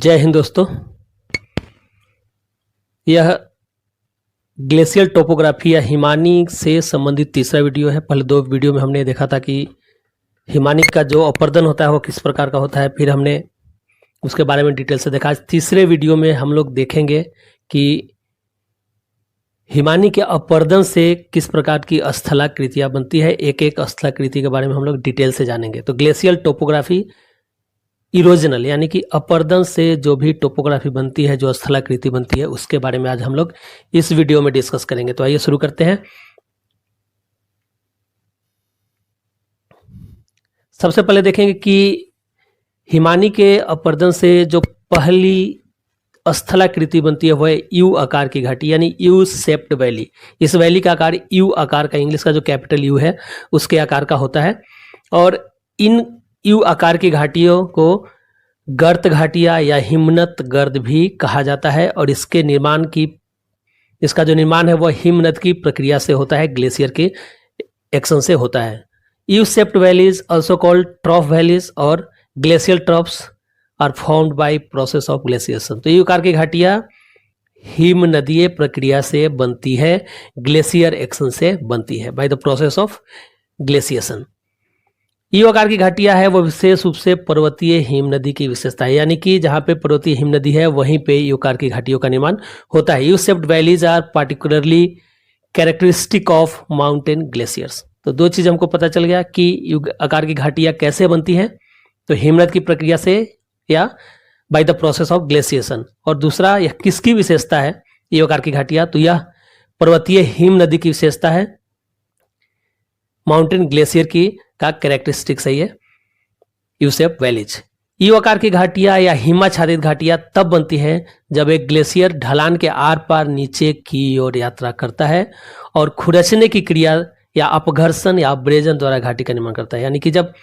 जय हिंद दोस्तों। यह ग्लेशियल टोपोग्राफी या हिमानी से संबंधित तीसरा वीडियो है। पहले दो वीडियो में हमने देखा था कि हिमानी का जो अपर्दन होता है वो किस प्रकार का होता है, फिर हमने उसके बारे में डिटेल से देखा। आज तीसरे वीडियो में हम लोग देखेंगे कि हिमानी के अपर्दन से किस प्रकार की स्थलाकृतियां बनती है। एक एक स्थलाकृति के बारे में हम लोग डिटेल से जानेंगे। तो ग्लेशियल टोपोग्राफी इरोजनल यानी कि अपर्दन से जो भी टोपोग्राफी बनती है, जो स्थलाकृति बनती है, उसके बारे में आज हम लोग इस वीडियो में डिस्कस करेंगे। तो आइए शुरू करते हैं। सबसे पहले देखेंगे कि हिमानी के अपर्दन से जो पहली स्थलाकृति बनती है वह है यू आकार की घाटी यानी यू शेप्ड वैली। इस वैली का आकार यू आकार का, इंग्लिश का जो कैपिटल यू है उसके आकार का होता है। और इन यू आकार की घाटियों को गर्त घाटियां या हिमनद गर्द भी कहा जाता है। और इसका जो निर्माण है वह हिमनद की प्रक्रिया से होता है, ग्लेशियर के एक्शन से होता है। U shaped valleys also called trough valleys और glacial troughs are formed by process of glaciation. तो यू आकार की घाटियां हिमनदीय प्रक्रिया से बनती है, ग्लेशियर एक्शन से बनती है, by the process of glaciation. You आकार की घाटियां है वो विशेष रूप से पर्वतीय हिमनदी की विशेषता है, यानी कि जहां पे पर्वतीय हिमनदी है वहीं पे यू आकार की घाटियों का निर्माण होता है। U shaped valleys are particularly characteristic of mountain glaciers. तो दो चीज हमको पता चल गया कि यू आकार की घाटियां कैसे बनती हैं, तो हिमनद की प्रक्रिया से या by the process of glaciation. और दूसरा, यह किसकी विशेषता है यू आकार की घाटियां, तो यह पर्वतीय हिमनदी की विशेषता है, माउंटेन ग्लेशियर की का कैरेक्टरिस्टिक सही है यू शेप वैलीज। यू आकार की घाटियां या हिमाच्छादित घाटियां तब बनती हैं जब एक ग्लेशियर ढलान के आर पार नीचे की ओर यात्रा करता है और खुरचने की क्रिया या अपघर्षण या अब्रेजन द्वारा घाटी का निर्माण करता है। यानी कि जब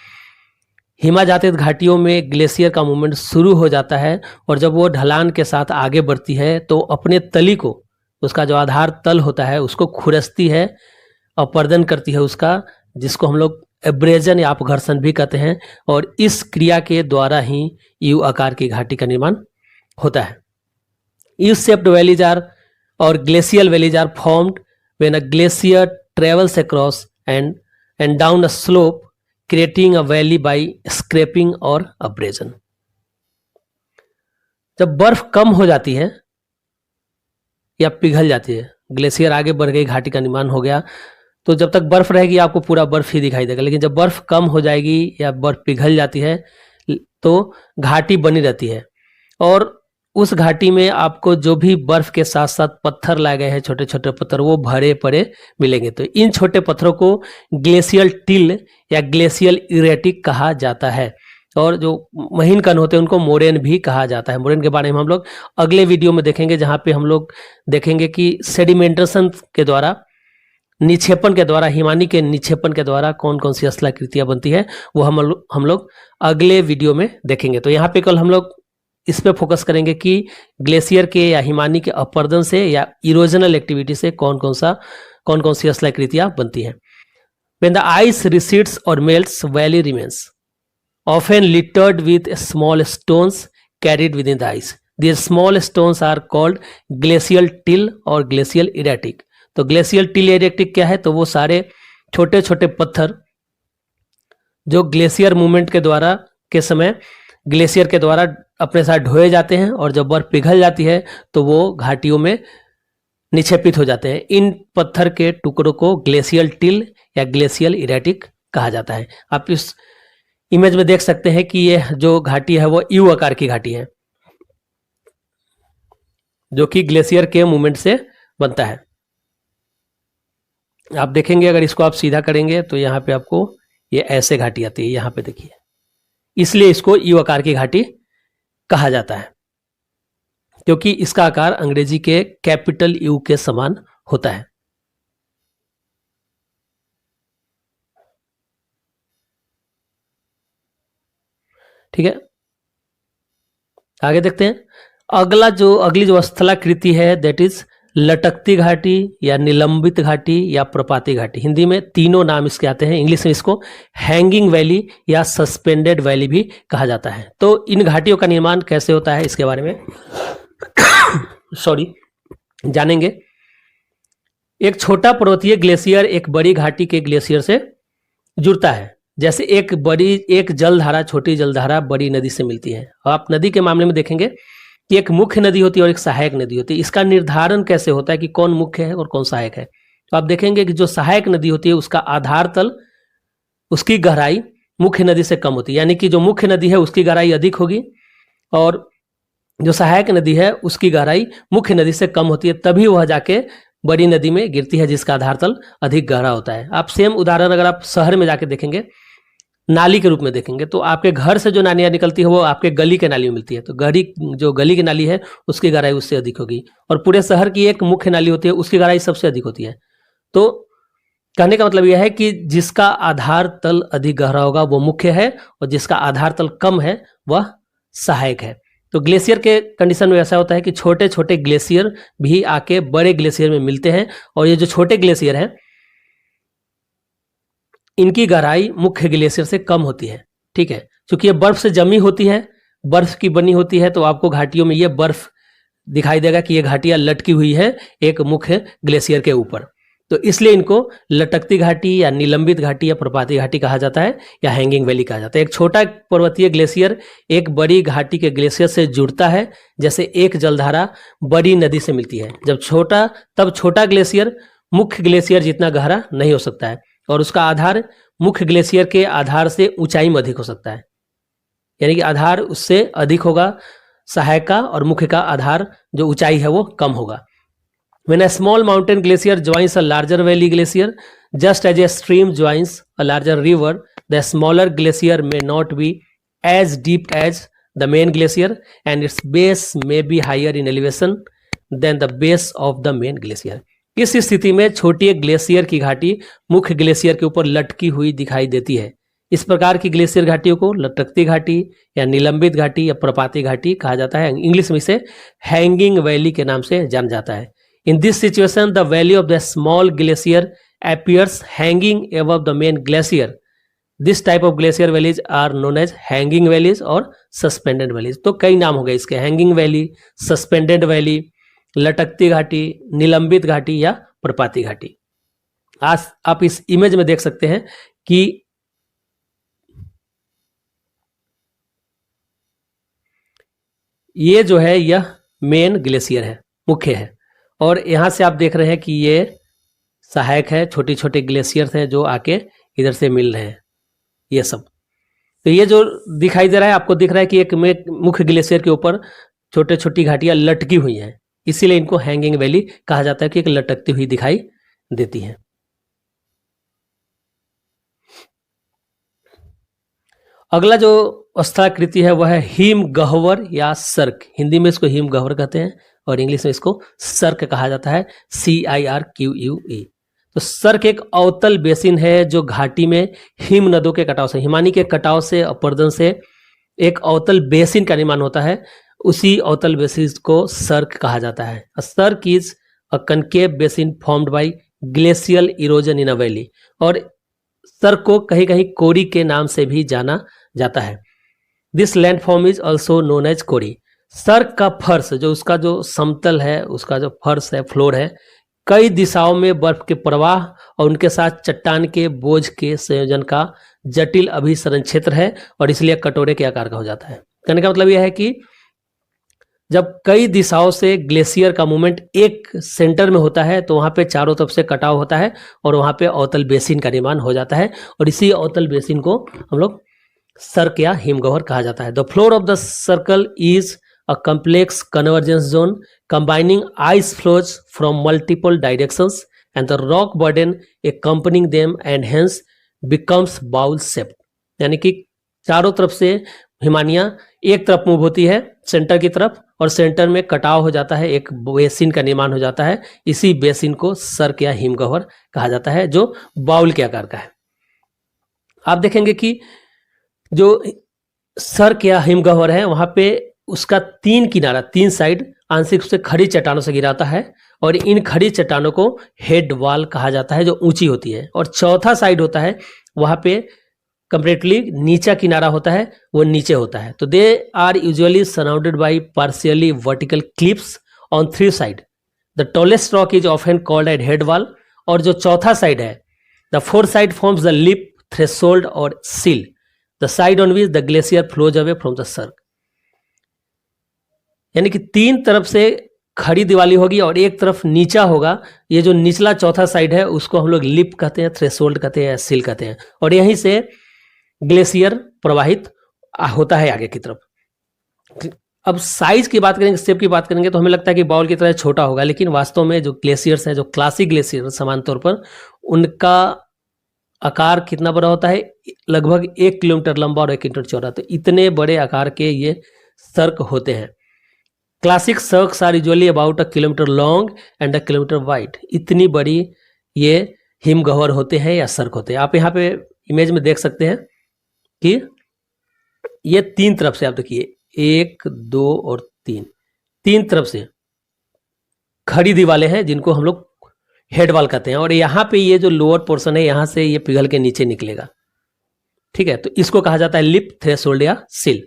हिमाच्छादित घाटियों में ग्लेशियर का मूवमेंट शुरू हो जाता है और जब वो ढलान के साथ आगे बढ़ती है तो अपने तली को, उसका जो आधार तल होता है उसको खुरचती है, अपर्दन करती है उसका, जिसको हम लोग एब्रेजन या अपघर्षण भी कहते हैं। और इस क्रिया के द्वारा ही यू आकार की घाटी का निर्माण होता है। यू शेप्ड वैलीज आर और glacial valleys are formed when a glacier travels across and down a slope creating a valley by scraping और अब्रेजन। जब बर्फ कम हो जाती है या पिघल जाती है, ग्लेशियर आगे बढ़ गई, घाटी का निर्माण हो गया, तो जब तक बर्फ रहेगी आपको पूरा बर्फ ही दिखाई देगा। लेकिन जब बर्फ कम हो जाएगी या बर्फ पिघल जाती है तो घाटी बनी रहती है। और उस घाटी में आपको जो भी बर्फ के साथ साथ पत्थर लाए गए हैं, छोटे छोटे पत्थर, वो भरे पड़े मिलेंगे। तो इन छोटे पत्थरों को ग्लेशियल टिल या ग्लेशियल इरेटिक कहा जाता है। और जो महीन कण होते हैं उनको मोरेन भी कहा जाता है। मोरेन के बारे में हम लोग अगले वीडियो में देखेंगे, जहां पे हम लोग देखेंगे कि सेडिमेंटेशन के द्वारा, निक्षेपण के द्वारा, हिमानी के निक्षेपण के द्वारा कौन कौन सी स्थलाकृतियां बनती है, वो हम लोग अगले वीडियो में देखेंगे। तो यहाँ पे कल हम लोग इस पे फोकस करेंगे कि ग्लेशियर के या हिमानी के अपर्दन से या इरोजनल एक्टिविटी से कौन कौन सी स्थलाकृतियां बनती हैं। When the ice recedes or melts, valley remains, often littered with small stones carried within the ice. These small stones are called glacial till or glacial erratic. तो ग्लेशियल टिल एरेक्टिक क्या है, तो वो सारे छोटे छोटे पत्थर जो ग्लेशियर मूवमेंट के द्वारा के समय ग्लेशियर के द्वारा अपने साथ ढोए जाते हैं और जब बर्फ पिघल जाती है तो वो घाटियों में निक्षेपित हो जाते हैं। इन पत्थर के टुकड़ों को ग्लेशियल टिल या ग्लेशियल इरेटिक कहा जाता है। आप इस इमेज में देख सकते हैं कि ये जो घाटी है वो यू आकार की घाटी है, जो कि ग्लेशियर के मूवमेंट से बनता है। आप देखेंगे अगर इसको आप सीधा करेंगे तो यहाँ पे आपको ये ऐसे घाटी आती है, यहाँ पे देखिए, इसलिए इसको यू आकार की घाटी कहा जाता है, क्योंकि इसका आकार अंग्रेजी के कैपिटल यू के समान होता है। ठीक है, आगे देखते हैं। अगली जो स्थलाकृति है दैट इज लटकती घाटी या निलंबित घाटी या प्रपाती घाटी, हिंदी में तीनों नाम इसके आते हैं। इंग्लिश में इसको हैंगिंग वैली या सस्पेंडेड वैली भी कहा जाता है। तो इन घाटियों का निर्माण कैसे होता है इसके बारे में जानेंगे। एक छोटा पर्वतीय ग्लेशियर एक बड़ी घाटी के ग्लेशियर से जुड़ता है। जैसे एक जलधारा, छोटी जलधारा बड़ी नदी से मिलती है। आप नदी के मामले में देखेंगे कि एक मुख्य नदी होती है और एक सहायक नदी होती है। इसका निर्धारण कैसे होता है कि कौन मुख्य है और कौन सहायक है? तो आप देखेंगे कि जो सहायक नदी होती है उसका आधार तल, उसकी गहराई मुख्य नदी से कम होती है, यानी कि जो मुख्य नदी है उसकी गहराई अधिक होगी और जो सहायक नदी है उसकी गहराई मुख्य नदी से कम होती है, तभी वह जाके बड़ी नदी में गिरती है जिसका आधार तल अधिक गहरा होता है। आप सेम उदाहरण अगर आप शहर में जाके देखेंगे, नाली के रूप में देखेंगे, तो आपके घर से जो नालियां निकलती है वो आपके गली के नाली में मिलती है, तो जो गली की नाली है उसकी गहराई उससे अधिक होगी। और पूरे शहर की एक मुख्य नाली होती है, उसकी गहराई सबसे अधिक होती है। तो कहने का मतलब यह है कि जिसका आधार तल अधिक गहरा होगा वो मुख्य है और जिसका आधार तल कम है वह सहायक है। तो ग्लेशियर के कंडीशन में ऐसा होता है कि छोटे छोटे ग्लेशियर भी आके बड़े ग्लेशियर में मिलते हैं और ये जो छोटे ग्लेशियर हैं इनकी गहराई मुख्य ग्लेशियर से कम होती है। ठीक है, क्योंकि ये बर्फ से जमी होती है, बर्फ की बनी होती है, तो आपको घाटियों में ये बर्फ दिखाई देगा कि ये घाटियां लटकी हुई है एक मुख्य ग्लेशियर के ऊपर। तो इसलिए इनको लटकती घाटी या निलंबित घाटी या प्रपाती घाटी कहा जाता है या हैंगिंग वैली कहा जाता है। एक छोटा पर्वतीय ग्लेशियर एक बड़ी घाटी के ग्लेशियर से जुड़ता है, जैसे एक जलधारा बड़ी नदी से मिलती है। तब छोटा ग्लेशियर मुख्य ग्लेशियर जितना गहरा नहीं हो सकता है और उसका आधार मुख्य ग्लेशियर के आधार से ऊंचाई में अधिक हो सकता है, यानी कि आधार उससे अधिक होगा सहायक का और मुख्य का आधार जो ऊंचाई है वो कम होगा। When a small mountain glacier joins a larger valley glacier, just as a stream joins a larger river, the smaller glacier may not be as deep as the main glacier and its base may be higher in elevation than the base of the main glacier. इस स्थिति में छोटी glacier की घाटी मुख्य glacier के ऊपर लटकी हुई दिखाई देती है। इस प्रकार की ग्लेशियर घाटियों को लटकती घाटी या निलंबित घाटी या प्रपाती घाटी कहा जाता है। इंग्लिश में इसे हैंगिंग वैली के नाम से जाना जाता है। In this situation, the valley of the small glacier appears hanging above the main glacier. This type of glacier valleys are known as hanging valleys और suspended valleys. तो कई नाम हो गए इसके, हैंगिंग वैली, सस्पेंडेड वैली, लटकती घाटी, निलंबित घाटी या प्रपाती घाटी। आज आप इस इमेज में देख सकते हैं कि ये जो है यह मेन ग्लेशियर है, मुख्य है, और यहां से आप देख रहे हैं कि ये सहायक है, छोटी छोटे ग्लेशियर्स हैं जो आके इधर से मिल रहे हैं ये सब। तो ये जो दिखाई दे रहा है आपको दिख रहा है कि एक मुख्य ग्लेशियर के ऊपर छोटे छोटी घाटियां लटकी हुई हैं, इसीलिए इनको हैंगिंग वैली कहा जाता है कि एक लटकती हुई दिखाई देती है। अगला जो स्थलाकृति है वह है हिम गह्वर या सर्क। हिंदी में इसको हिम गह्वर कहते हैं और इंग्लिश में इसको सर्क कहा जाता है, CIRQUE। तो सर्क एक अवतल बेसिन है जो घाटी में हिम नदों के कटाव से, हिमानी के कटाव से अपरदन से एक अवतल बेसिन का निर्माण होता है, उसी अवतल बेसिन को सर्क कहा जाता है। Cirque is a concave basin formed by glacial erosion in a valley. और सर्क को कहीं कहीं कोरी के नाम से भी जाना जाता है। This landform is also known as corrie. Cirque का फर्श जो उसका जो समतल है, उसका जो फर्श है, फ्लोर है, कई दिशाओं में बर्फ के प्रवाह और उनके साथ चट्टान के बोझ के संयोजन का जटिल अभिसरण क्षेत्र है और इसलिए कटोरे के आकार का हो जाता है। कहने का मतलब यह है कि जब कई दिशाओं से ग्लेशियर का मूवमेंट एक सेंटर में होता है तो वहां पे चारों तरफ से कटाव होता है और वहां पे अवतल बेसिन का निर्माण हो जाता है और इसी अवतल बेसिन को हम लोग सर्क या हिमगह्वर कहा जाता है। The floor of the circle is a complex convergence zone combining ice flows from multiple directions and the rock burden accompanying them and hence becomes bowl shaped। यानी कि चारों तरफ से हिमानियां एक तरफ मूव होती है सेंटर की तरफ और सेंटर में कटाव हो जाता है, एक बेसिन का निर्माण हो जाता है। इसी बेसिन को सर्क या हिमगह्वर कहा जाता है जो बाउल के आकार का है। आप देखेंगे कि जो सर्क या हिमगह्वर है वहां पे उसका तीन साइड आंशिक रूप से खड़ी चट्टानों से घिरा होता है और इन खड़ी चट्टानों को हेड वॉल कहा जाता है, जो ऊंची होती है। और चौथा साइड होता है, वहां पे कंप्लीटली नीचा किनारा होता है, वो नीचे होता है। तो they are usually surrounded by partially vertical cliffs on three side. The tallest rock is often called at head wall. और जो चौथा साइड है, the fourth side forms the lip, threshold और sill, the side on which the glacier flows away from the cirque. यानी कि तीन तरफ से खड़ी दिवाली होगी और एक तरफ नीचा होगा। ये जो निचला चौथा साइड है उसको हम लोग लिप कहते हैं, थ्रेशोल्ड कहते हैं, सील कहते हैं। और यहीं से ग्लेशियर प्रवाहित होता है आगे की तरफ। अब साइज की बात करेंगे, शेप की बात करेंगे, तो हमें लगता है कि बाउल की तरह छोटा होगा, लेकिन वास्तव में जो ग्लेशियर्स हैं, जो क्लासिक ग्लेशियर सामान्य तौर पर, उनका आकार कितना बड़ा होता है, लगभग 1 किलोमीटर लंबा और 1 किलोमीटर चौड़ा। तो इतने बड़े आकार के ये सर्क होते हैं। Classic cirques are usually about 1 kilometre long and 1 kilometre wide. इतनी बड़ी ये हिमगह्वर होते हैं या सर्क होते हैं। आप यहाँ पे इमेज में देख सकते हैं कि ये तीन तरफ से, आप देखिए 1, 2 और 3, तीन तरफ से खड़ी दीवारें हैं जिनको हम लोग हेड वॉल कहते हैं। और यहाँ पे ये जो लोअर पोर्शन है, यहाँ से ये पिघल के नीचे निकलेगा, ठीक है। तो इसको कहा जाता है लिप, थ्रेशोल्ड या सील।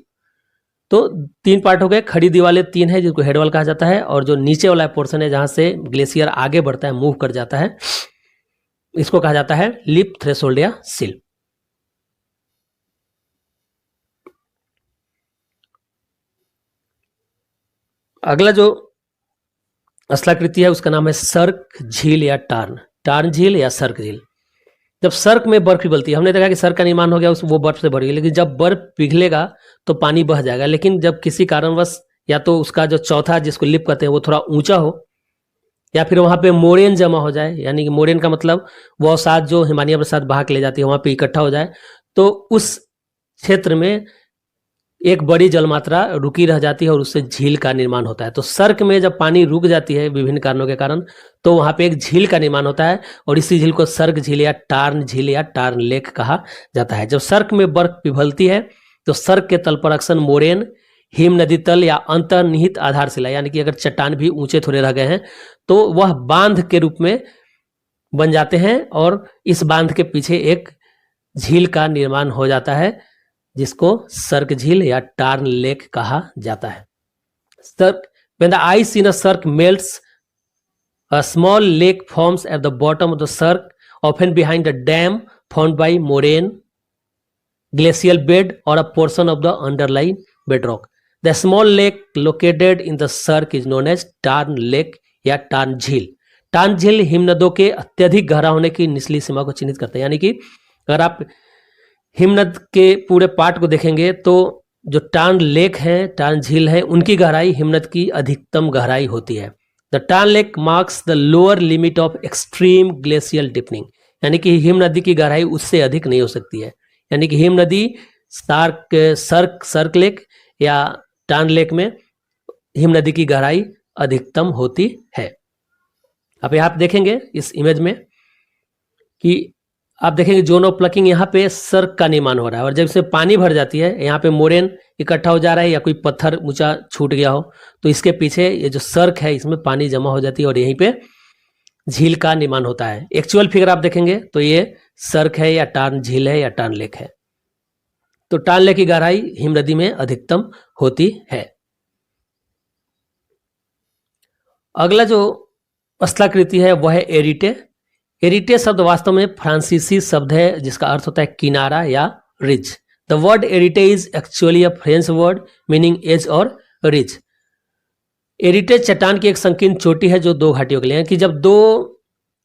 तो तीन पार्ट हो गए, खड़ी दीवारें तीन है जिनको हेड वॉल कहा जाता है, और जो नीचे वाला पोर्शन है जहां से ग्लेशियर आगे बढ़ता है, मूव कर जाता है, इसको कहा जाता है लिप, थ्रेशोल्ड या सील। अगला जो स्थलाकृति है उसका नाम है सर्क झील या टार्न, टार्न झील या सर्क झील। जब सर्क में बर्फ पिघलती है, हमने देखा कि सर्क का निर्माण हो गया, वो बर्फ से भर गई, लेकिन जब बर्फ पिघलेगा तो पानी बह जाएगा। लेकिन जब किसी कारणवश या तो उसका जो चौथा जिसको लिप कहते हैं वो थोड़ा ऊंचा हो, या फिर वहां पे मोरेन जमा हो जाए, यानी कि मोरेन का मतलब वो अवसाद जो हिमालय बरसात बहा के ले जाती है वहां पे इकट्ठा हो जाए, तो उस क्षेत्र में एक बड़ी जलमात्रा रुकी रह जाती है और उससे झील का निर्माण होता है। तो सर्क में जब पानी रुक जाती है विभिन्न कारणों के कारण, तो वहां पे एक झील का निर्माण होता है और इसी झील को सर्क झील या टार्न लेक कहा जाता है। जब सर्क में बर्फ पिघलती है तो सर्क के तल पर अक्सर मोरेन, हिम नदी तल या अंतर्निहित आधारशिला, यानी कि अगर चट्टान भी ऊंचे थोड़े रह गए हैं तो वह बांध के रूप में बन जाते हैं और इस बांध के पीछे एक झील का निर्माण हो जाता है जिसको सर्क झील या टार्न लेक कहा जाता है। सर्क, when the ice in a cirque melts, a small lake forms at the bottom of the cirque, often behind a dam formed by moraine, glacial bed or a portion of the underlying bedrock. The small lake located in the cirque is known as turn lake या turn झील। Turn झील हिमनदों के अत्यधिक गहरा होने की निचली सीमा को चिन्हित करता है। यानी कि अगर आप हिमनद के पूरे पार्ट को देखेंगे तो जो टार्न लेक है, टार्न झील है, उनकी गहराई हिमनद की अधिकतम गहराई होती है। The turn lake marks the lower limit of extreme glacial deepening, यानी कि हिम नदी की गहराई उससे अधिक नहीं हो सकती है। यानी कि हिम नदी सर्क लेक या टार्न लेक में हिम नदी की गहराई अधिकतम होती है। अब यहाँ आप देखेंगे इस इमेज में कि आप देखेंगे जोन ऑफ प्लकिंग, यहाँ पे सर्क का निर्माण हो रहा है और जब इसमें पानी भर जाती है, यहाँ पे मोरेन इकट्ठा हो जा रहा है या कोई पत्थर ऊंचा छूट गया हो, तो इसके पीछे ये जो सर्क है इसमें पानी जमा हो जाती है और यहीं पे झील का निर्माण होता है। एक्चुअल फिगर आप देखेंगे तो ये सर्क है या टार्न झील है या टार्न लेक है। तो टार्न लेक की गहराई हिम नदी में अधिकतम होती है। अगला जो स्थलाकृति है वह है एरिटे। एरिटे शब्द वास्तव में फ्रांसीसी शब्द है जिसका अर्थ होता है किनारा या ridge. The word arete is actually a French word meaning edge और रिज। एरिटे चट्टान की एक संकीर्ण चोटी है जो दो घाटियों के लिए है कि जब दो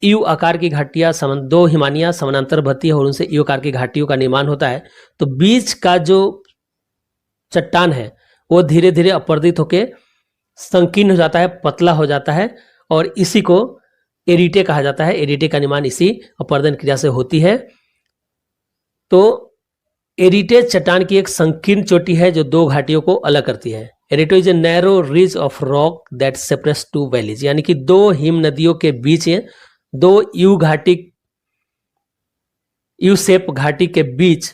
यू आकार की घाटियां, दो हिमानियां समानांतर बहती है और उनसे यू आकार की घाटियों का निर्माण होता है, तो बीच का जो चट्टान है वो धीरे धीरे अपर्दित होकर संकीर्ण हो जाता है, पतला हो जाता है और इसी को एरिटे कहा जाता है। एरिटे का निर्माण इसी अपर्दन क्रिया से होती है। तो एरिटे चट्टान की एक संकीर्ण चोटी है जो दो घाटियों को अलग करती है। Arete is a narrow ridge of rock that separates two valleys, यानी कि दो हिम नदियों के बीच दो यू शेप घाटी के बीच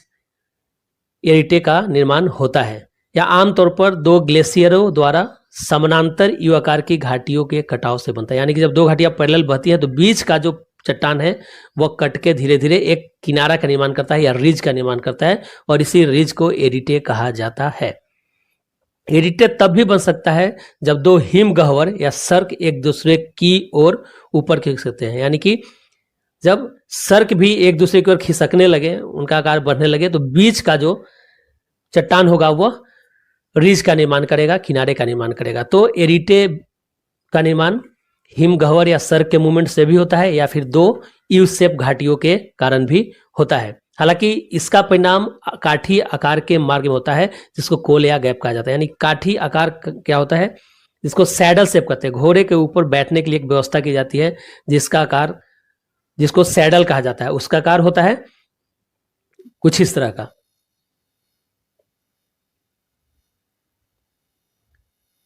एरिटे का निर्माण होता है। या आमतौर पर दो ग्लेशियरों द्वारा समानांतर यू आकार की घाटियों के कटाव से बनता है। यानी कि जब दो घाटियां पैरेलल बहती हैं तो बीच का जो चट्टान है वह कट के धीरे धीरे एक किनारा का निर्माण करता है या रिज का निर्माण करता है, और इसी रिज को एरिटे कहा जाता है। एरिटे तब भी बन सकता है जब दो हिमगह्वर या सर्क एक दूसरे की ओर ऊपर खिसक सकते हैं। यानी कि जब सर्क भी एक दूसरे की ओर खिसकने लगे, उनका आकार बढ़ने लगे, तो बीच का जो चट्टान होगा वह रिज का निर्माण करेगा, किनारे का निर्माण करेगा। तो एरिटे का निर्माण हिमगह्वर या सर्क के मूवमेंट से भी होता है या फिर दो यू शेप घाटियों के कारण भी होता है। हालांकि इसका परिणाम काठी आकार के मार्ग में होता है जिसको कोल या गैप कहा जाता है। यानी काठी आकार क्या होता है, जिसको सैडल शेप कहते हैं। घोड़े के ऊपर बैठने के लिए एक व्यवस्था की जाती है जिसका आकार, जिसको सैडल कहा जाता है, उसका आकार होता है कुछ इस तरह का।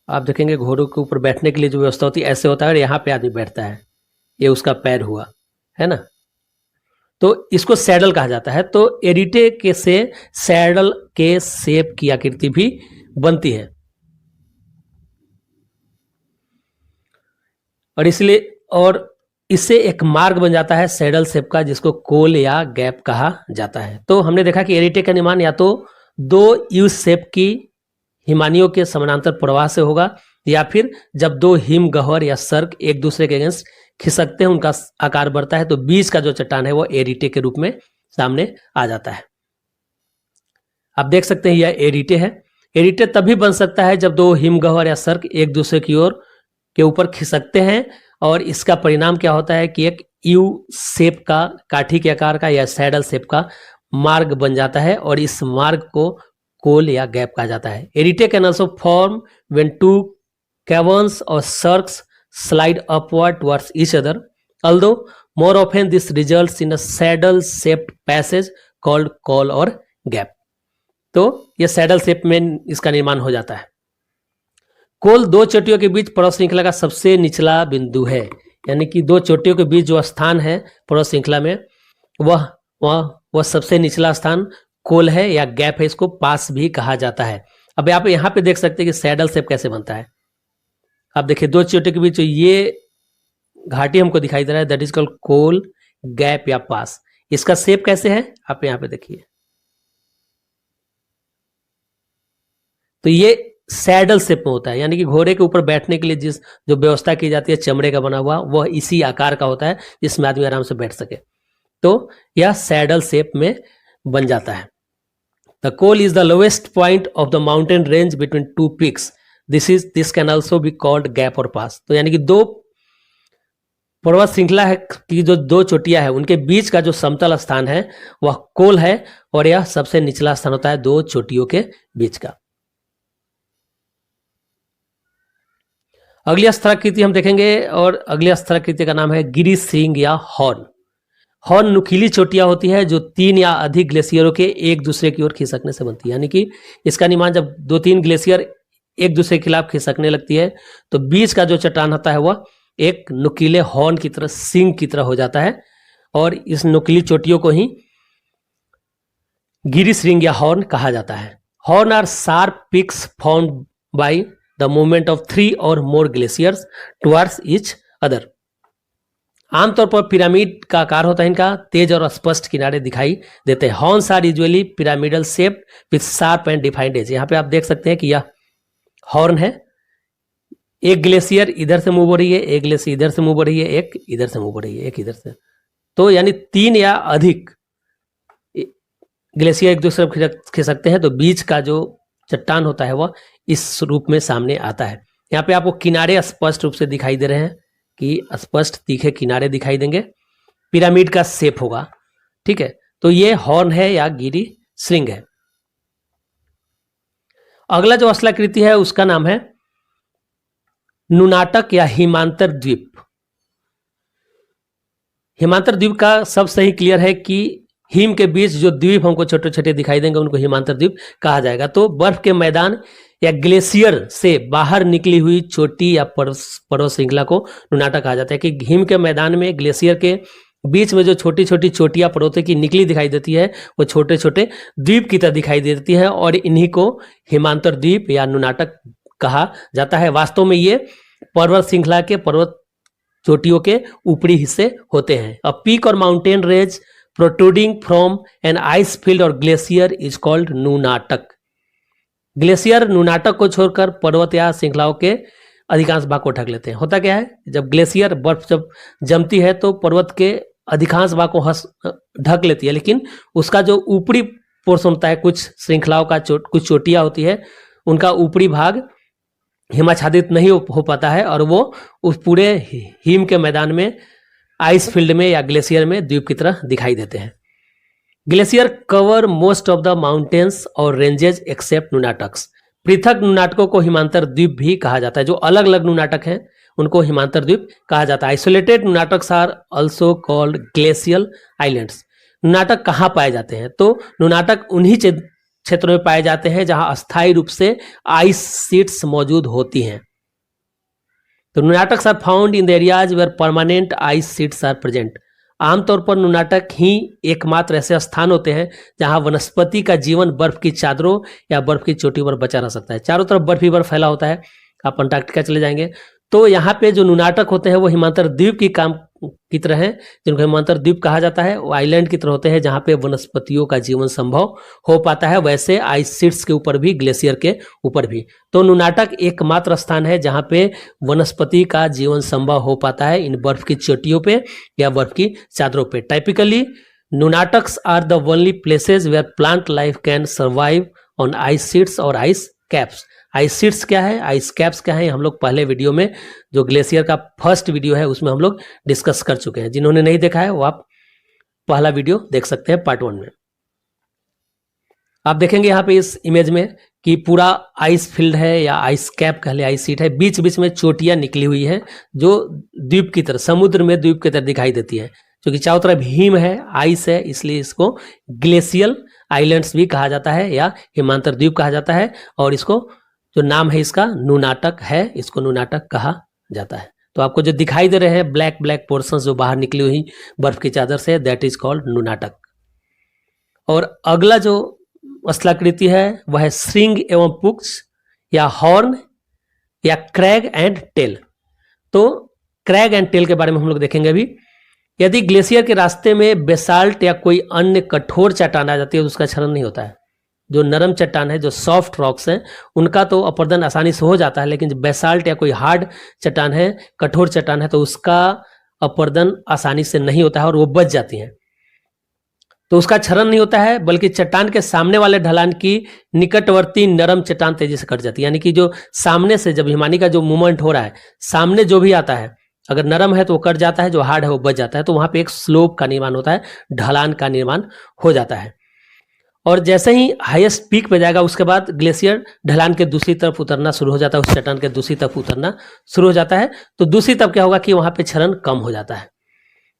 आप देखेंगे घोड़ों के ऊपर बैठने के लिए जो व्यवस्था होती है ऐसे होता है, और यहाँ पे आदमी बैठता है, ये उसका पैर हुआ, है ना। तो इसको सैडल कहा जाता है। तो एरिटे के से सैडल के शेप की आकृति भी बनती है, और इसलिए और इससे एक मार्ग बन जाता है सैडल शेप का, जिसको कोल या गैप कहा जाता है। तो हमने देखा कि एरिटे का निर्माण या तो दो यू शेप की हिमानियों के समानांतर प्रवाह से होगा, या फिर जब दो हिमगह्वर या सर्क एक दूसरे के अगेंस्ट खिसकते हैं, उनका आकार बढ़ता है, तो बीच का जो चट्टान है वो एरिटे के रूप में सामने आ जाता है। आप देख सकते हैं यह एरिटे है। एरिटे तभी बन सकता है जब दो हिमगह्वर या सर्क एक दूसरे की ओर के ऊपर खिसकते हैं, और इसका परिणाम क्या होता है कि एक यू शेप का, काठी के आकार का या सैडल शेप का मार्ग बन जाता है, और इस मार्ग को कोल या गैप कहा जाता है। Arete can also form when two caverns or cirques slide upward towards each other, although more often this results in a saddle shaped passage called col or gap। तो यह सैडल शेप में इसका निर्माण हो जाता है। कोल दो चोटियों के बीच पर्वत श्रृंखला का सबसे निचला बिंदु है। यानी कि दो चोटियों के बीच जो स्थान है पर्वत श्रृंखला में, वह सबसे निचला स्थान कोल है या गैप है, इसको पास भी कहा जाता है। अब आप यहाँ पे देख सकते हैं कि सैडल शेप कैसे बनता है। आप देखिए दो चोटियों के बीच ये घाटी हमको दिखाई दे रहा है, that is called col, gap या पास। इसका शेप कैसे है आप यहाँ पे देखिए, तो ये सैडल शेप में होता है। यानी कि घोड़े के ऊपर बैठने के लिए जिस जो व्यवस्था की जाती है चमड़े का बना हुआ, वह इसी आकार का होता है जिसमें आदमी आराम से बैठ सके। तो यह सैडल शेप में बन जाता है। The col is the lowest point of the mountain range between two peaks, this can also be called gap और पास। तो यानी कि दो पर्वत श्रृंखला है की जो दो चोटियां है उनके बीच का जो समतल स्थान है वह कोल है, और यह सबसे निचला स्थान होता है दो चोटियों के बीच का। अगली स्थलाकृति हम देखेंगे, और अगली स्थलाकृति का नाम है गिरी श्रृंग या हॉर्न। हॉर्न नुकीली चोटियां होती है जो तीन या अधिक ग्लेशियरों के एक दूसरे की ओर खिसकने से बनती है। यानी कि इसका निर्माण जब दो तीन ग्लेशियर एक दूसरे के खिलाफ खिसकने लगती है तो बीच का जो चट्टान होता है वह एक नुकीले हॉर्न की तरह, सिंग की तरह हो जाता है, और इस नुकीली चोटियों को ही गिरी श्रृंग या हॉर्न कहा जाता है। Horn are sharp peaks formed by the movement of 3 और more glaciers towards each other. आमतौर पर पिरामिड का आकार होता है इनका, तेज और स्पष्ट किनारे दिखाई देते हैं। Horns are usually pyramidal shape with sharp and defined edge. यहाँ पे आप देख सकते हैं कि यह हॉर्न है, एक ग्लेशियर इधर से मूव हो रही है, एक ग्लेशियर इधर से मूव हो रही है, एक इधर से मूव हो रही है, एक इधर से, तो यानी 3 या अधिक ग्लेशियर एक दूसरे को खिसकते हैं तो बीच का जो चट्टान होता है वह इस रूप में सामने आता है। यहाँ पे आपको किनारे स्पष्ट रूप से दिखाई दे रहे हैं कि स्पष्ट तीखे किनारे दिखाई देंगे, पिरामिड का शेप होगा, ठीक है। तो ये हॉर्न है या गिरी श्रृंग है। अगला जो स्थलाकृति है उसका नाम है नुनाटक या हिमांतर द्वीप। हिमांतर द्वीप का सब सही क्लियर है कि हिम के बीच जो द्वीप हमको छोटे छोटे दिखाई देंगे उनको हिमांतर द्वीप कहा जाएगा। तो बर्फ के मैदान या ग्लेशियर से बाहर निकली हुई चोटी या पर्वत श्रृंखला को नुनाटक कहा जाता है। कि हिम के मैदान में ग्लेशियर के बीच में जो छोटी छोटी चोटियां पर्वतों की निकली दिखाई देती है वो छोटे छोटे द्वीप की तरह दिखाई देती है, और इन्हीं को हिमांतर द्वीप या नुनाटक कहा जाता है। वास्तव में ये पर्वत श्रृंखला के पर्वत चोटियों के ऊपरी हिस्से होते हैं। अ पीक और mountain range protruding from an ice field और glacier is called nunatak. Glacier nunatak को छोड़कर पर्वत या श्रृंखलाओं के अधिकांश भाग को ढक लेते हैं। होता क्या है, जब ग्लेशियर बर्फ जब जमती है तो पर्वत के अधिकांश भाग को ढक लेती है, लेकिन उसका जो ऊपरी पोर्शन होता है, कुछ श्रृंखलाओं का कुछ चोटियां होती है, उनका ऊपरी भाग हिमाच्छादित नहीं हो पाता है और वो उस पूरे हिम के मैदान में आइस फील्ड में या ग्लेशियर में द्वीप की तरह दिखाई देते हैं। Glacier cover most of the mountains और रेंजेस एक्सेप्ट नुनाटक्स। पृथक नुनाटकों को हिमांतर द्वीप भी कहा जाता है। जो अलग अलग नुनाटक हैं उनको हिमांतर द्वीप कहा जाता है। Isolated nunataks are also called glacial islands. Nunatak कहाँ पाए जाते हैं, तो नुनाटक उन्हीं क्षेत्रों में पाए जाते हैं जहां अस्थायी रूप से आइस शीट्स मौजूद होती हैं। तो nunataks are found in the areas where permanent ice sheets are present. आमतौर पर नुनाटक ही एकमात्र ऐसे स्थान होते हैं जहां वनस्पति का जीवन बर्फ की चादरों या बर्फ की चोटियों पर बचा रह सकता है। चारों तरफ बर्फ ही बर्फ फैला होता है। आप अंटार्कटिका चले जाएंगे तो यहाँ पे जो नुनाटक होते हैं वो हिमांतर द्वीप की काम की तरह हैं, जिनको हिमांतर द्वीप कहा जाता है। वो आइलैंड की तरह होते हैं जहाँ पे वनस्पतियों का जीवन संभव हो पाता है, वैसे आइस शीट्स के ऊपर भी, ग्लेशियर के ऊपर भी। तो नुनाटक एकमात्र स्थान है जहाँ पे वनस्पति का जीवन संभव हो पाता है, इन बर्फ की चोटियों पे या बर्फ की चादरों पे। Typically nunataks are the only places where plant life can survive on ice sheets और आइस कैप्स। आइस शीट्स क्या है, आइस कैप्स क्या है, हम लोग पहले वीडियो में, जो ग्लेशियर का फर्स्ट वीडियो है उसमें हम लोग डिस्कस कर चुके हैं। जिन्होंने नहीं देखा है वो आप पहला वीडियो देख सकते हैं पार्ट 1 में। आप देखेंगे यहाँ पे इस इमेज में कि पूरा आइस फील्ड है या आइस कैप कह ले, आइस शीट है, बीच बीच में चोटियां निकली हुई है जो द्वीप की तरह, समुद्र में द्वीप की तरह दिखाई देती है। क्योंकि चारों तरफ हिम है, आइस है, इसलिए इसको ग्लेशियल आइलैंड्स भी कहा जाता है या हिमांतर द्वीप कहा जाता है। और इसको जो नाम है इसका नुनाटक है, इसको नुनाटक कहा जाता है। तो आपको जो दिखाई दे रहे हैं ब्लैक ब्लैक पोर्शंस जो बाहर निकली हुई बर्फ की चादर से, दैट इज कॉल्ड नुनाटक। और अगला जो स्थलाकृति है वह है श्रृंग एवं पुच्छ या हॉर्न या क्रैग एंड टेल। तो क्रैग एंड टेल के बारे में हम लोग देखेंगे अभी। यदि ग्लेशियर के रास्ते में बेसाल्ट या कोई अन्य कठोर चट्टान आ जाती है तो उसका क्षरण नहीं होता है। जो नरम चट्टान है, जो सॉफ्ट रॉक्स हैं, उनका तो अपर्दन आसानी से हो जाता है, लेकिन जो बेसाल्ट या कोई हार्ड चट्टान है, कठोर चट्टान है, तो उसका अपर्दन आसानी से नहीं होता है और वो बच जाती हैं। तो उसका क्षरण नहीं होता है, बल्कि चट्टान के सामने वाले ढलान की निकटवर्ती नरम चट्टान तेजी से कट जाती है। यानी कि जो सामने से जब हिमानी का जो मूवमेंट हो रहा है, सामने जो भी आता है, अगर नरम है तो वो कट जाता है, जो हार्ड है वो बच जाता है। तो वहां पे एक स्लोप का निर्माण होता है, ढलान का निर्माण हो जाता है। और जैसे ही हाईएस्ट पीक पे जाएगा उसके बाद ग्लेशियर ढलान के दूसरी तरफ उतरना शुरू हो जाता है, उस चट्टान के दूसरी तरफ उतरना शुरू हो जाता है। तो दूसरी तरफ क्या होगा कि वहां पे क्षरण कम हो जाता है।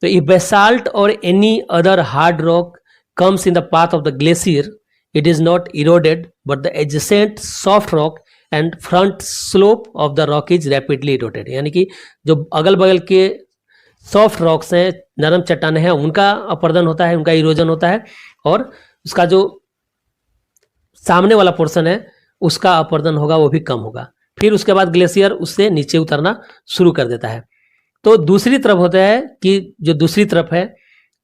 तो इफ बेसाल्ट और any other hard rock comes in the path of the glacier, it is not eroded but the adjacent soft rock and front slope of the rock is rapidly eroded. यानी कि जो अगल बगल के soft rocks हैं, नरम चट्टाने हैं, उनका अपर्दन होता है, उनका इरोजन होता है, और उसका जो सामने वाला पोर्शन है उसका अपर्दन होगा, वो भी कम होगा। फिर उसके बाद ग्लेशियर उससे नीचे उतरना शुरू कर देता है। तो दूसरी तरफ होता है कि जो दूसरी तरफ है,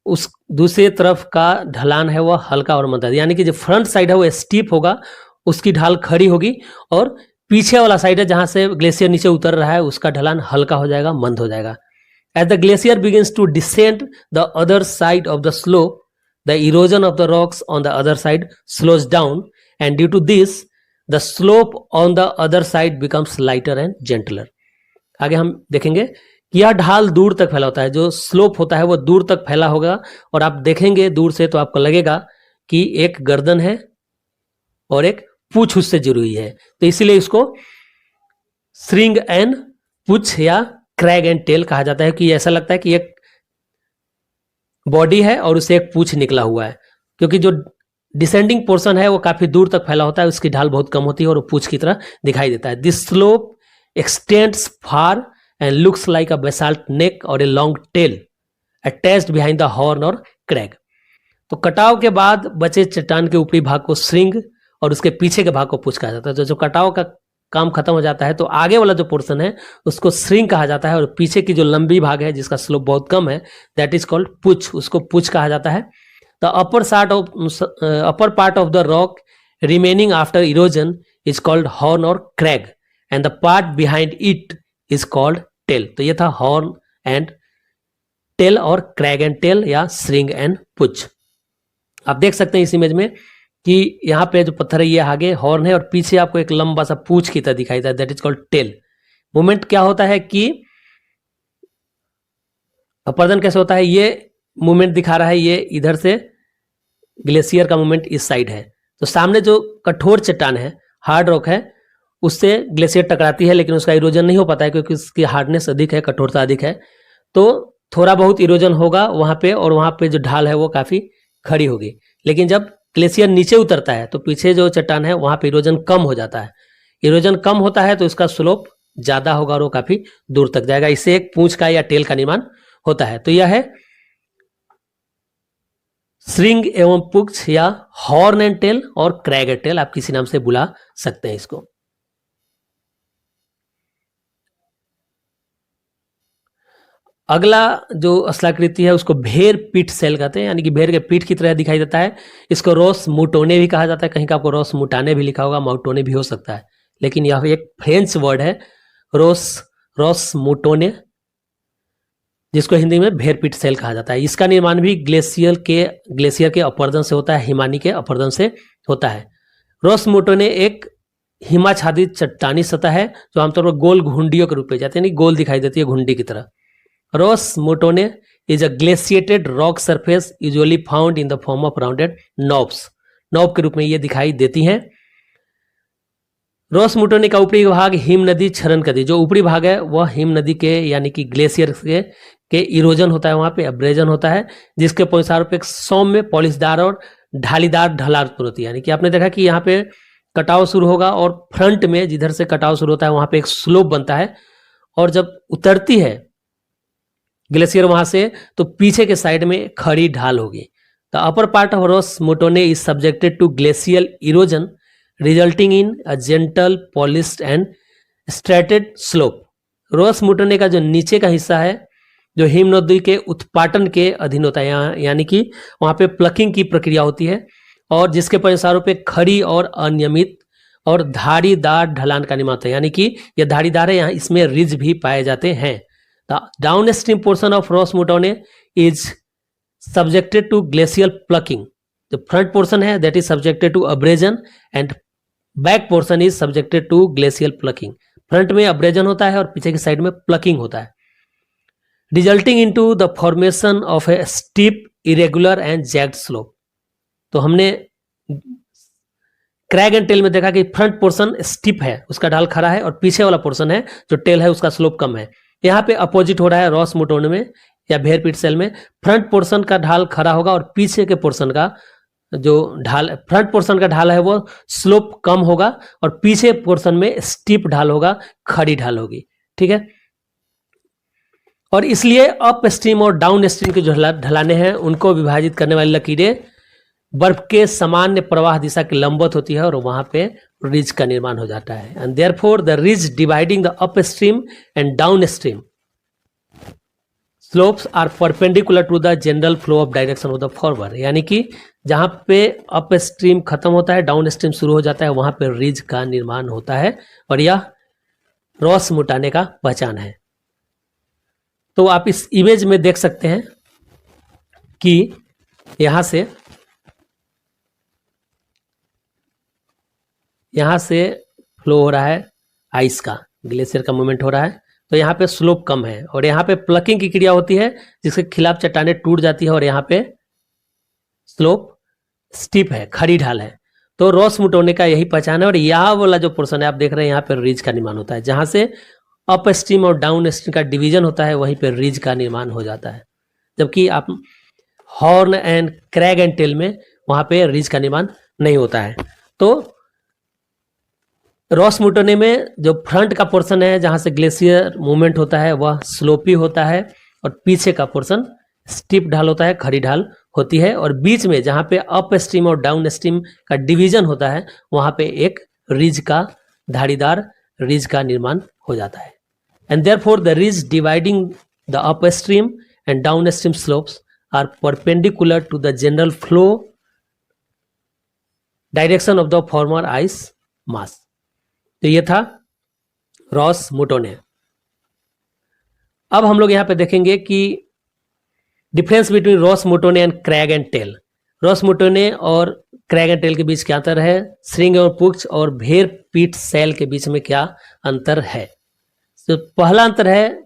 उस दूसरी तरफ का ढलान है वह हल्का और मंद है। यानी कि जो फ्रंट साइड है वो स्टीप होगा, उसकी ढाल खड़ी होगी, और पीछे वाला साइड है जहां से ग्लेशियर नीचे उतर रहा है, उसका ढलान हल्का हो जाएगा, मंद हो जाएगा। As the glacier begins to descend the other side of the slope, the erosion of the rocks on the other side slows down, and due to this the slope on the other side becomes lighter and gentler। आगे हम देखेंगे कि यह ढाल दूर तक फैला होता है, जो स्लोप होता है वो दूर तक फैला होगा, और आप देखेंगे दूर से तो आपको लगेगा कि एक गर्दन है और एक पूंछ उससे जुड़ी हुई है। तो इसीलिए इसको श्रिंग एंड पूंछ या क्रैग एंड टेल कहा जाता है, कि ऐसा लगता है कि एक बॉडी है और उसे एक पूंछ निकला हुआ है, क्योंकि जो डिसेंडिंग पोर्शन है वो काफी दूर तक फैला होता है, उसकी ढाल बहुत कम होती है और वो पूंछ की तरह दिखाई देता है। This slope extends far and looks like a basalt neck और a long tail attached behind the horn और क्रैग। तो कटाव के बाद बचे चट्टान के ऊपरी भाग को श्रिंग और उसके पीछे के भाग को पूंछ कहा जाता है। तो जो कटाव का काम खत्म हो जाता है तो आगे वाला जो पोर्शन है उसको श्रिंक कहा जाता है, और पीछे की जो लंबी भाग है जिसका स्लोप बहुत कम है दैट इज कॉल्ड पुच, उसको पुच कहा जाता है। The upper part of the rock remaining after erosion is called horn और crag and the part behind it is called tail. तो ये था हॉर्न एंड टेल और क्रैग एंड टेल या श्रिंग एंड पुच। आप देख सकते हैं इस इमेज में कि यहाँ पे जो पत्थर है ये आगे हॉर्न है और पीछे आपको एक लंबा सा पूंछ की तरह दिखाई देता है that is called tail. Movement क्या होता है कि अपर्दन कैसे होता है, ये मूवमेंट दिखा रहा है, ये इधर से ग्लेशियर का मूवमेंट इस साइड है, तो सामने जो कठोर चट्टान है हार्ड रॉक है उससे ग्लेशियर टकराती है लेकिन उसका इरोजन नहीं हो पाता है क्योंकि उसकी हार्डनेस अधिक है, कठोरता अधिक है, तो थोड़ा बहुत इरोजन होगा वहां पे और वहां पे जो ढाल है वो काफी खड़ी होगी। लेकिन जब ग्लेशियर नीचे उतरता है तो पीछे जो चट्टान है वहां पे इरोजन कम हो जाता है, इरोजन कम होता है तो इसका स्लोप ज्यादा होगा और वो काफी दूर तक जाएगा, इससे एक पूंछ का या टेल का निर्माण होता है। तो यह है श्रिंग एवं पुच या हॉर्न एंड टेल और क्रैग एंड टेल, आप किसी नाम से बुला सकते हैं इसको। अगला जो असलाकृति है उसको भेड़ पीठ सेल कहते हैं, यानी कि भेड़ के पीठ की तरह दिखाई देता है। इसको रोस मुटोने भी कहा जाता है, कहीं का आपको रोस मुटाने भी लिखा होगा, माउटोने भी हो सकता है, लेकिन यह एक फ्रेंच वर्ड है रोस मुटोने, जिसको हिंदी में भेड़ पीठ सेल कहा जाता है। इसका निर्माण भी ग्लेशियर के अपरदन से होता है, हिमानी के अपरदन से होता है। रोस मुटोने एक हिमाच्छादित चट्टानी सतह है जो आमतौर पर गोल घुंडियों के रूप में जाती है, यानी गोल दिखाई देती है घुंडी की तरह। Ross Mutone is a glaciated rock surface usually found in the form of rounded knobs. Knob के रूप में ये दिखाई देती हैं। रॉस मुटोने का ऊपरी भाग हिम नदी क्षरण नदी, जो ऊपरी भाग है वह हिम नदी के यानी कि ग्लेशियर के इरोजन होता है, वहां पे अब्रेजन होता है, जिसके परिसार पे एक सौम्य पॉलिशदार और ढालीदार ढलान होती है। यानी कि आपने देखा कि यहाँ पे कटाव शुरू होगा और फ्रंट में जिधर से कटाव शुरू होता है वहां पे एक स्लोप बनता है, और जब उतरती है ग्लेशियर वहां से तो पीछे के साइड में खड़ी ढाल होगी। The upper part of roche moutonnee is subjected to glacial erosion resulting in a gentle polished and striated slope. Roche moutonnee का जो नीचे का हिस्सा है जो हिम नदी के उत्पाटन के अधीन होता है, यानी कि वहां पे प्लकिंग की प्रक्रिया होती है, और जिसके परिसारों पे खड़ी और अनियमित और धारीदार ढलान का निर्माण होता है, यानी कि यह धारीदार है, यहाँ इसमें रिज भी पाए जाते हैं। The downstream portion of Ross Mutone is subjected to glacial plucking. The front portion है that is subjected to abrasion and back portion is subjected to glacial plucking. Front में abrasion होता है और पीछे की साइड में plucking होता है, resulting into the formation of a steep, irregular and jagged slope. तो हमने क्रैग एंड टेल में देखा कि फ्रंट पोर्शन स्टिप है, उसका ढाल खड़ा है, और पीछे वाला पोर्शन है जो टेल है उसका स्लोप कम है। यहाँ पे अपोजिट हो रहा है रॉस मुटोने में या भेड़ पीठ सेल में, फ्रंट पोर्शन का ढाल खड़ा होगा और पीछे के पोर्शन का जो ढाल, फ्रंट पोर्शन का ढाल है वो स्लोप कम होगा और पीछे पोर्शन में स्टीप ढाल होगा, खड़ी ढाल होगी। ठीक है, और इसलिए अप स्ट्रीम और डाउन स्ट्रीम की जो ढलाने हैं उनको विभाजित करने वाली लकीरें बर्फ के सामान्य प्रवाह दिशा के लंबवत होती है और वहां पे रिज का निर्माण हो जाता है। And therefore the ridge dividing the up stream and down stream slopes are perpendicular to the general flow of direction of the forward, यानी कि जहां पे अप स्ट्रीम खत्म होता है डाउन स्ट्रीम शुरू हो जाता है वहां पे रिज का निर्माण होता है, और यह रॉस मुटाने का पहचान है। तो आप इस इमेज में देख सकते हैं कि यहां से फ्लो हो रहा है आइस का, ग्लेशियर का मूवमेंट हो रहा है, तो यहाँ पे स्लोप कम है और यहाँ पे प्लकिंग की क्रिया होती है जिसके खिलाफ चट्टानें टूट जाती है और यहाँ पे स्लोप स्टीप है, खड़ी ढाल है। तो रॉस मुटोने का यही पहचान है, और यहाँ वाला जो पोर्शन है आप देख रहे हैं यहाँ पे रिज का निर्माण होता है, जहां से अप स्ट्रीम और डाउन स्ट्रीम का डिवीजन होता है वहीं पे रिज का निर्माण हो जाता है, जबकि आप horn and crag and tail में वहां पे रिज का निर्माण नहीं होता है। तो रॉस मुटोने में जो फ्रंट का पोर्शन है जहां से ग्लेशियर मूवमेंट होता है वह स्लोपी होता है, और पीछे का पोर्शन स्टीप ढाल होता है, खड़ी ढाल होती है, और बीच में जहां पे अप स्ट्रीम और डाउन स्ट्रीम का डिवीजन होता है वहां पे एक रिज का धारीदार रिज का निर्माण हो जाता है। And therefore the ridge dividing the upstream and downstream slopes are perpendicular to the general flow direction of the former ice mass. तो ये था रॉस मोटोने। अब हम लोग यहां पे देखेंगे कि difference between roche moutonnee and crag and tail. Roche moutonnee और क्रैग एंड टेल के बीच क्या अंतर है, श्रिंग और पुक्ष और भेर पीठ सेल के बीच में क्या अंतर है। तो पहला अंतर है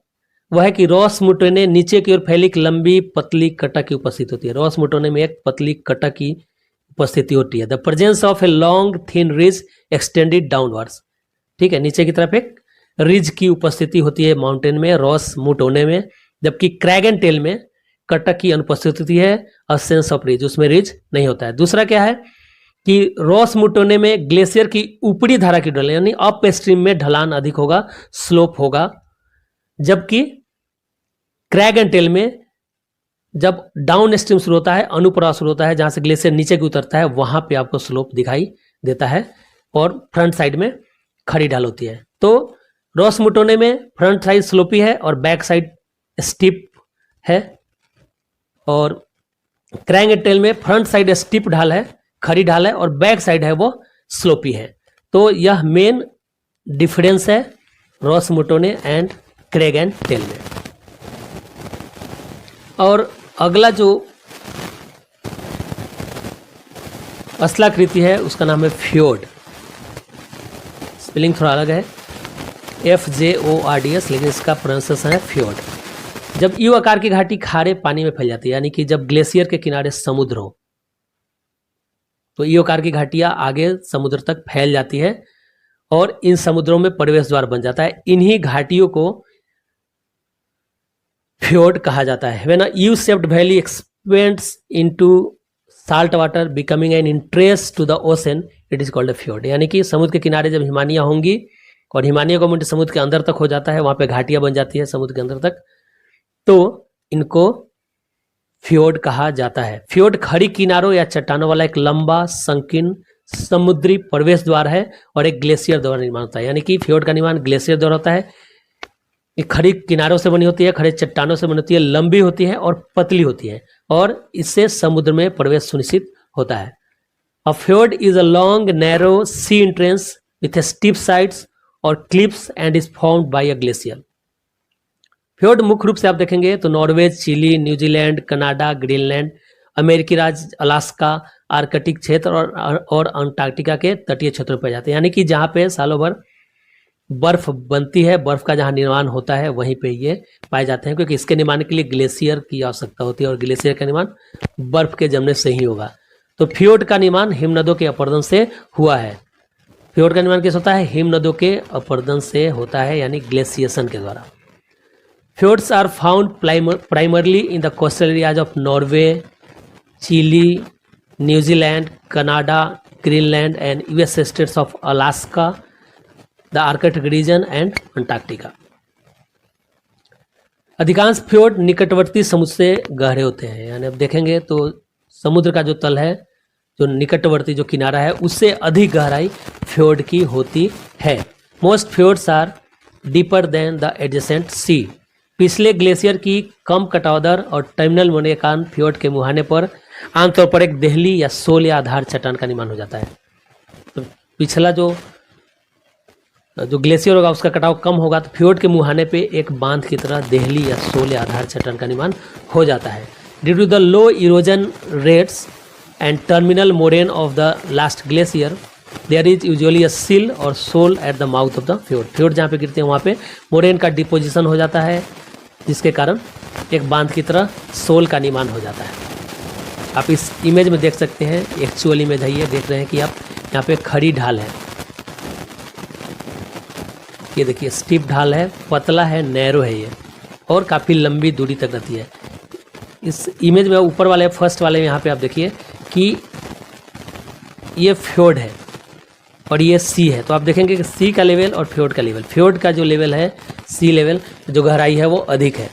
वह है कि रॉस मोटोने नीचे की ओर फैली एक लंबी पतली कटा की उपस्थिति होती है। रॉस मोटोने में एक पतली कटा की उपस्थिति होती है। The presence of a long thin ridge extended downwards, ठीक है, नीचे की तरफ एक रिज की उपस्थिति होती है माउंटेन में, रॉस मोटोने में। जबकि क्रैग एंड टेल में कटक की अनुपस्थिति होती है, अब्सेंस ऑफ रिज, उसमें रिज नहीं होता है। दूसरा क्या है कि रॉस मोटोने में ग्लेशियर की ऊपरी धारा की ढलान यानी अप स्ट्रीम में ढलान अधिक होगा, स्लोप होगा। जबकि क्रैग एंड टेल में जब डाउन स्ट्रीम शुरू होता है, अनुप्रवाह शुरू होता है, जहां से ग्लेशियर नीचे की उतरता है, वहां पे आपको स्लोप दिखाई देता है और फ्रंट साइड में खड़ी ढाल होती है। तो रॉस मोटोने में फ्रंट साइड स्लोपी है और बैक साइड स्टीप है, और क्रैग एंड टेल में फ्रंट साइड स्टीप ढाल है, खड़ी ढाल है, और बैक साइड है वो स्लोपी है। तो यह मेन डिफरेंस है roche moutonnee and crag and tail में। और अगला जो स्थलाकृति है उसका नाम है फ्योर्ड। स्पेलिंग थोड़ा अलग है, FJORDS, लेकिन इसका प्रोनाउंसिएशन है फ्योर्ड। जब यू आकार की घाटी खारे पानी में फैल जाती है, यानी कि जब ग्लेशियर के किनारे समुद्र हो, तो यू आकार की घाटियां आगे समुद्र तक फैल जाती है और इन समुद्रों में प्रवेश द्वार बन जाता है। इन्हीं घाटियों को फ्योर्ड कहा जाता है। When a U-shaped valley expands into salt water becoming an entrance to the ocean, it is called a fjord। यानी कि समुद्र के किनारे जब हिमानियां होंगी और हिमानियों का मुंड समुद्र के अंदर तक हो जाता है, वहां पे घाटियां बन जाती है समुद्र के अंदर तक, तो इनको फ्योर्ड कहा जाता है। फ्योर्ड खड़ी किनारों या चट्टानों वाला एक लंबा संकीर्ण समुद्री प्रवेश द्वार है और एक ग्लेशियर द्वारा निर्माण होता है। यानी कि फ्योर्ड का निर्माण ग्लेशियर द्वारा होता है। ये खड़ी किनारों से बनी होती है, खड़े चट्टानों से बनी होती है, लंबी होती है और पतली होती है, और इससे समुद्र में प्रवेश सुनिश्चित होता है। A fjord is a long narrow sea entrance with steep sides और cliffs and is formed by a glacier. Fjord मुख्य रूप से आप देखेंगे तो Norway, Chile, New Zealand, Canada, Greenland, अमेरिकी राज्य, अलास्का, आर्कटिक क्षेत्र और अंटार्कटिका के तटीय क्षेत्रों में पाए जाते हैं। यानी कि जहाँ पे सालों भर बर्फ बनती है, बर्फ का जहाँ निर्माण होता है वहीं पे ये पाए जाते हैं, क्योंकि इसके निर्माण के लिए ग्लेशियर की आवश्यकता होती है और ग्लेशियर का निर्माण बर्फ के जमने से ही होगा। तो फ्योर्ड का निर्माण हिमनदों के अपरदन से हुआ है। फ्योर्ड का निर्माण कैसे होता है? हिमनदों के अपरदन से होता है, यानी ग्लेशिएशन के द्वारा। Fjords are found primarily in the coastal areas of Norway, Chile, New Zealand, Canada, Greenland and US states of Alaska, the Arctic region and Antarctica. अधिकांश फ्योर्ड निकटवर्ती समुद्र से गहरे होते हैं, यानी अब देखेंगे तो समुद्र का जो तल है, जो निकटवर्ती जो किनारा है, उससे अधिक गहराई फ्योर्ड की होती है। Most fjords are deeper than the adjacent sea. पिछले ग्लेशियर की कम कटाव दर और टर्मिनल होने के कारण फ्योर्ड के मुहाने पर आमतौर पर एक देहली या सोल या आधार चट्टान का निर्माण हो जाता है। तो पिछला जो ग्लेशियर होगा उसका कटाव कम होगा, तो फ्योर्ड के मुहाने पे एक बांध की तरह देहली या सोल या आधार चट्टान का निर्माण हो जाता है। Due to the low erosion rates and terminal moraine of the last glacier, there is usually a sill और sole at the mouth of the fjord. Fjord जहाँ पे गिरते हैं वहाँ पे मोरेन का डिपोजिशन हो जाता है, जिसके कारण एक बांध की तरह सोल का निर्माण हो जाता है। आप इस इमेज में देख सकते हैं, एक्चुअल इमेज है ये, देख रहे हैं कि आप यहाँ पे खड़ी ढाल है, ये देखिए स्टीप ढाल है, पतला है, नैरो है ये, और काफ़ी लंबी दूरी तक रहती है। इस इमेज में ऊपर वाले फर्स्ट वाले यहाँ पे आप देखिए कि ये फ्योर्ड है और ये सी है, तो आप देखेंगे कि सी का लेवल और फ्योर्ड का लेवल, फ्योर्ड का जो लेवल है, सी लेवल जो गहराई है वो अधिक है,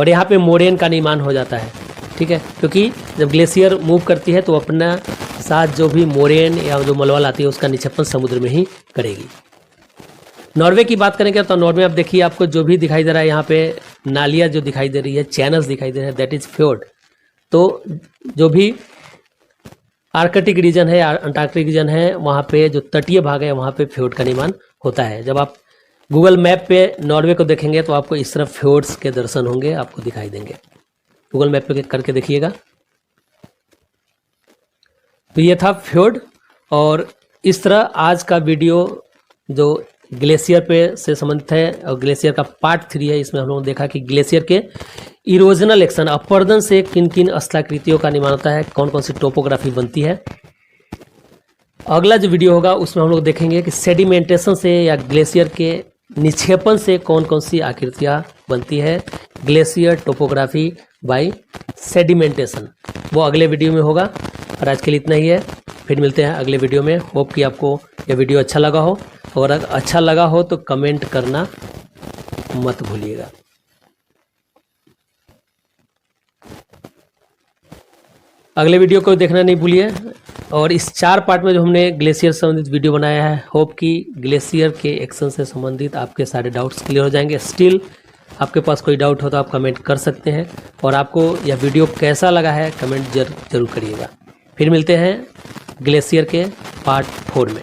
और यहाँ पे मोरेन का निर्माण हो जाता है। ठीक है, क्योंकि जब ग्लेशियर मूव करती है तो अपना साथ जो भी मोरेन या जो मलबल आती है उसका निक्षेपण समुद्र में ही करेगी। नॉर्वे की बात करेंगे तो नॉर्वे आप देखिए, आपको जो भी दिखाई दे रहा है यहाँ पे नालियाँ जो दिखाई दे रही है, चैनल्स दिखाई दे रहे हैं, दैट इज फ्योर्ड। तो जो भी आर्कटिक रीजन है, अंटार्कटिक रीजन है, वहाँ पे जो तटीय भाग है वहाँ पे फ्योर्ड का निर्माण होता है। जब आप गूगल मैप पे नॉर्वे को देखेंगे तो आपको इस तरह फ्योर्ड्स के दर्शन होंगे, आपको दिखाई देंगे। गूगल मैप पे करके देखिएगा। तो ये था फ्योर्ड। और इस तरह आज का वीडियो जो ग्लेशियर पे से संबंधित है और ग्लेशियर का पार्ट 3 है, इसमें हम लोगों ने देखा कि ग्लेशियर के इरोजनल एक्शन, अपरदन से किन किन स्थलाकृतियों का निर्माण होता है, कौन कौन सी टोपोग्राफी बनती है। अगला जो वीडियो होगा उसमें हम लोग देखेंगे कि सेडिमेंटेशन से या ग्लेशियर के निक्षेपण से कौन कौन सी आकृतियाँ बनती है, ग्लेशियर टोपोग्राफी बाय सेडिमेंटेशन, वो अगले वीडियो में होगा। और आज के लिए इतना ही है, फिर मिलते हैं अगले वीडियो में। होप कि आपको यह वीडियो अच्छा लगा हो, और अगर अच्छा लगा हो तो कमेंट करना मत भूलिएगा। अगले वीडियो को देखना नहीं भूलिए। और इस 4 पार्ट में जो हमने ग्लेशियर से संबंधित वीडियो बनाया है, होप कि ग्लेशियर के एक्शन से संबंधित आपके सारे डाउट्स क्लियर हो जाएंगे। स्टिल आपके पास कोई डाउट हो तो आप कमेंट कर सकते हैं। और आपको यह वीडियो कैसा लगा है कमेंट जरूर करिएगा। फिर मिलते हैं ग्लेशियर के पार्ट 4 में।